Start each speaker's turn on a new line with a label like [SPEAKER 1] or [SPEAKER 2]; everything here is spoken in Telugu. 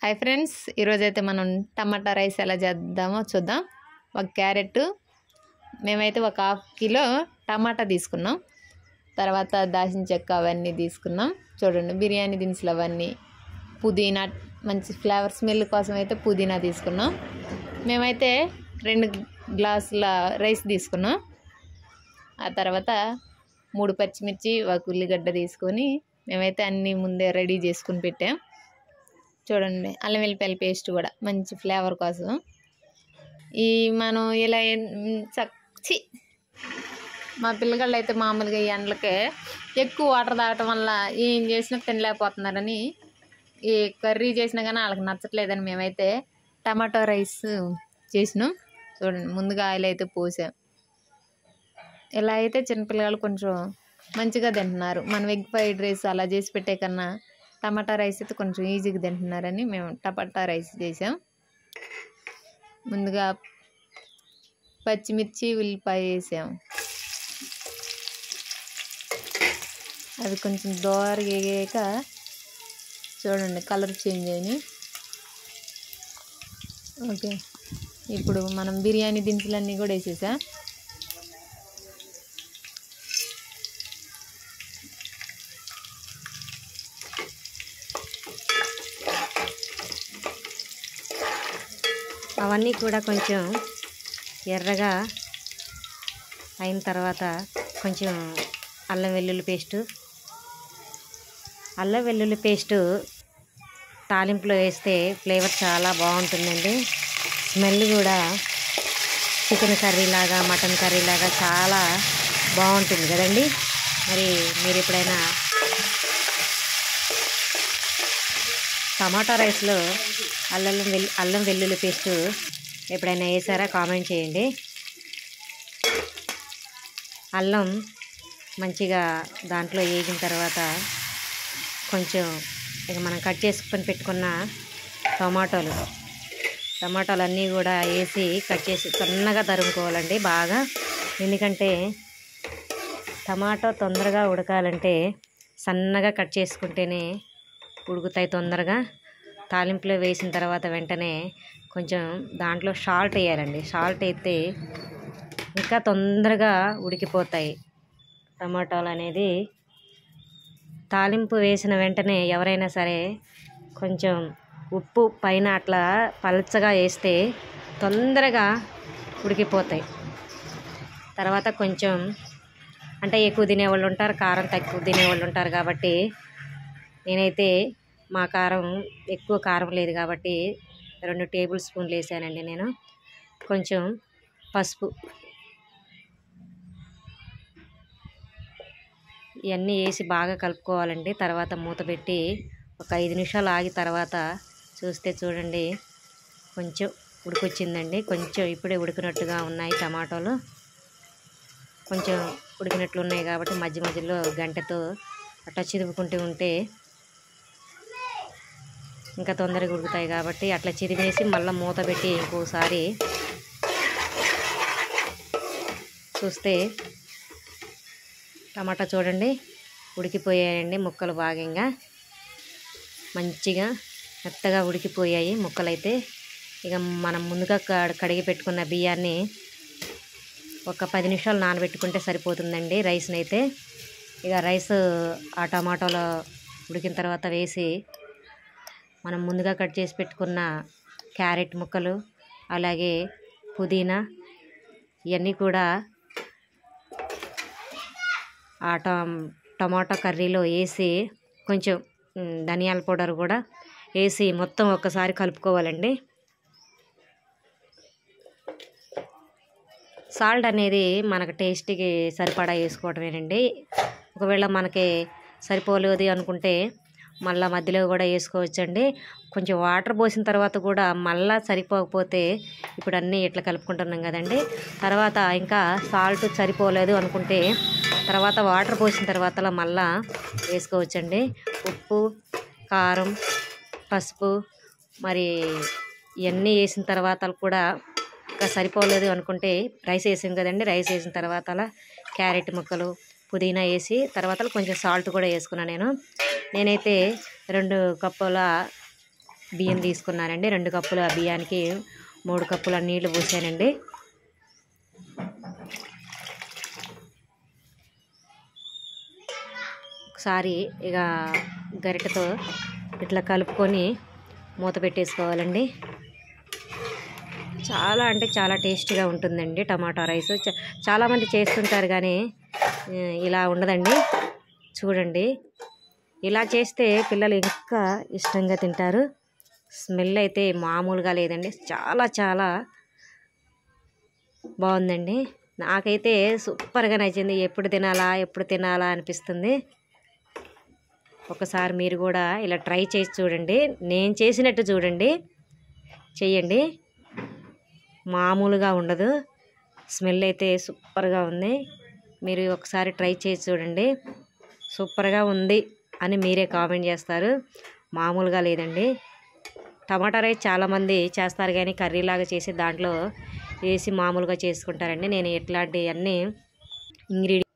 [SPEAKER 1] హాయ్ ఫ్రెండ్స్, ఈరోజైతే మనం టమాటా రైస్ ఎలా చేద్దామో చూద్దాం. ఒక క్యారెట్, మేమైతే ఒక 1/2 కిలో టమాటా తీసుకున్నాం. తర్వాత దాల్చిన చెక్క అవన్నీ తీసుకున్నాం. చూడండి, బిర్యానీ దినుసులు అవన్నీ, పుదీనా, మంచి ఫ్లేవర్ స్మెల్ కోసం అయితే పుదీనా తీసుకున్నాం. మేమైతే 2 గ్లాసుల రైస్ తీసుకున్నాం. ఆ తర్వాత 3 పచ్చిమిర్చి, 1 ఉల్లిగడ్డ తీసుకొని మేమైతే అన్నీ ముందే రెడీ చేసుకుని పెట్టాం. చూడండి, అల్లం వెల్లిపాయల పేస్ట్ కూడా మంచి ఫ్లేవర్ కోసం. ఈ మనం ఇలా చచ్చి మా పిల్లగాళ్ళు అయితే మామూలుగా ఈ ఎండలకే ఎక్కువ వాటర్ తాగటం వల్ల ఏం చేసినా తినలేకపోతున్నారని, ఈ కర్రీ చేసినా కానీ వాళ్ళకి నచ్చట్లేదని మేమైతే టమాటో రైస్ చేసినాం. చూడండి, ముందుగా ఆయిల్ అయితే పోసాం. ఇలా అయితే చిన్నపిల్లలు కొంచెం మంచిగా తింటున్నారు. మనం ఎగ్ ఫ్రైడ్ రైస్ అలా చేసి పెట్టే కన్నా టమాటా రైస్ అయితే కొంచెం ఈజీగా తింటున్నారని మేము టమాటా రైస్ చేసాం. ముందుగా పచ్చిమిర్చి, ఉల్లిపాయ వేసాం. అవి కొంచెం దోరగా వేగాక చూడండి, కలర్ చేంజ్ అయినాయి. ఓకే, ఇప్పుడు మనం బిర్యానీ దినుసులన్నీ కూడా వేసేసా.
[SPEAKER 2] అవన్నీ కూడా కొంచెం ఎర్రగా అయిన తర్వాత కొంచెం అల్లం వెల్లుల్లి పేస్టు తాలింపులో వేస్తే ఫ్లేవర్ చాలా బాగుంటుందండి. స్మెల్ కూడా చికెన్ కర్రీ లాగా, మటన్ కర్రీ లాగా చాలా బాగుంటుంది కదండి. మరి మీరు ఎప్పుడైనా టమాటా రైస్లో అల్లం వెల్లుల్లి పేస్టు ఎప్పుడైనా వేసారా? కామెంట్ చేయండి. అల్లం మంచిగా దాంట్లో వేగిన తర్వాత కొంచెం ఇక మనం కట్ చేసుకొని పెట్టుకున్న టమాటాలు అన్నీ కూడా వేసి కట్ చేసి సన్నగా తరుముకోవాలండి బాగా. ఎందుకంటే టమాటో తొందరగా ఉడకాలంటే సన్నగా కట్ చేసుకుంటేనే ఉడుకుతాయి తొందరగా. తాలింపులో వేసిన తర్వాత వెంటనే కొంచెం దాంట్లో సాల్ట్ వేయాలండి. సాల్ట్ వేస్తే ఇంకా తొందరగా ఉడికిపోతాయి టమాటాలు అనేది. తాలింపు వేసిన వెంటనే ఎవరైనా సరే కొంచెం ఉప్పు పైన అట్లా పల్చగా వేస్తే తొందరగా ఉడికిపోతాయి. తర్వాత కొంచెం అంటే ఎక్కువ తినేవాళ్ళు ఉంటారు, కారం తక్కువ తినేవాళ్ళు ఉంటారు. కాబట్టి నేనైతే మా కారం ఎక్కువ కారం లేదు కాబట్టి 2 టేబుల్ స్పూన్లు వేసానండి నేను. కొంచెం పసుపు, ఇవన్నీ వేసి బాగా కలుపుకోవాలండి. తర్వాత మూత పెట్టి ఒక 5 నిమిషాలు ఆగి తర్వాత చూస్తే చూడండి, కొంచెం ఉడికొచ్చిందండి. కొంచెం ఇప్పుడే ఉడికినట్టుగా ఉన్నాయి టమాటాలు. కొంచెం ఉడికినట్లు ఉన్నాయి కాబట్టి మధ్య మధ్యలో గంటెతో అట్లా చిదుపుకుంటూ ఉంటే ఇంకా తొందరగా ఉడుకుతాయి. కాబట్టి అట్లా చిదిమేసి మళ్ళీ మూత పెట్టి ఇంకోసారి చూస్తే టమాటా చూడండి ఉడికిపోయాయండి. ముక్కలు బాగా మంచిగా మెత్తగా ఉడికిపోయాయి ముక్కలైతే. ఇక మనం ముందుగా కడిగి పెట్టుకున్న బియ్యాన్ని ఒక 10 నిమిషాలు నానబెట్టుకుంటే సరిపోతుందండి రైస్ని అయితే. ఇక రైస్ ఆ టమాటాలో ఉడికిన తర్వాత వేసి మనం ముందుగా కట్ చేసి పెట్టుకున్న క్యారెట్ ముక్కలు, అలాగే పుదీనా, ఇవన్నీ కూడా ఆ టమాటా కర్రీలో వేసి కొంచెం ధనియాల పౌడర్ కూడా వేసి మొత్తం ఒక్కసారి కలుపుకోవాలండి. సాల్ట్ అనేది మనకు టేస్ట్కి సరిపడా వేసుకోవటమేనండి. ఒకవేళ మనకి సరిపోలేదు అనుకుంటే మళ్ళీ మధ్యలో కూడా వేసుకోవచ్చండి. కొంచెం వాటర్ పోసిన తర్వాత కూడా మళ్ళీ సరిపోకపోతే ఇప్పుడు అన్నీ ఇట్లా కలుపుకుంటున్నాం కదండి. తర్వాత ఇంకా సాల్ట్ సరిపోలేదు అనుకుంటే తర్వాత వాటర్ పోసిన తర్వాత మళ్ళీ వేసుకోవచ్చండి. ఉప్పు, కారం, పసుపు మరి ఇవన్నీ వేసిన తర్వాత కూడా ఇంకా సరిపోలేదు అనుకుంటే రైస్ వేసాం కదండి. రైస్ వేసిన తర్వాత క్యారెట్ ముక్కలు, పుదీనా వేసి తర్వాత కొంచెం సాల్ట్ కూడా వేసుకున్నాను నేనైతే 2 కప్పుల బియ్యం తీసుకున్నానండి. 2 కప్పుల బియ్యానికి 3 కప్పుల నీళ్లు పోసానండి. ఒకసారి ఇక గరిటెతో ఇట్లా కలుపుకొని మూత పెట్టేసుకోవాలండి. చాలా అంటే చాలా టేస్టీగా ఉంటుందండి టమాటా రైస్. చాలామంది చేస్తుంటారు కానీ ఇలా ఉండదండి. చూడండి, ఇలా చేస్తే పిల్లలు ఇంకా ఇష్టంగా తింటారు. స్మెల్ అయితే మామూలుగా లేదండి, చాలా చాలా బాగుందండి. నాకైతే సూపర్గా నచ్చింది. ఎప్పుడు తినాలా అనిపిస్తుంది. ఒకసారి మీరు కూడా ఇలా ట్రై చేసి చూడండి. నేను చేసినట్టు చూడండి, చెయ్యండి. మామూలుగా ఉండదు. స్మెల్ అయితే సూపర్గా ఉంది. మీరు ఒకసారి ట్రై చేసి చూడండి. సూపర్గా ఉంది అని మీరే కామెంట్ చేస్తారు. మామూలుగా లేదండి. టమాటా రైస్ చాలామంది చేస్తారు కానీ కర్రీలాగా చేసి దాంట్లో వేసి మామూలుగా చేసుకుంటారండి. నేను ఇట్లాంటి అన్నీ ఇంగ్రీడియంట్స్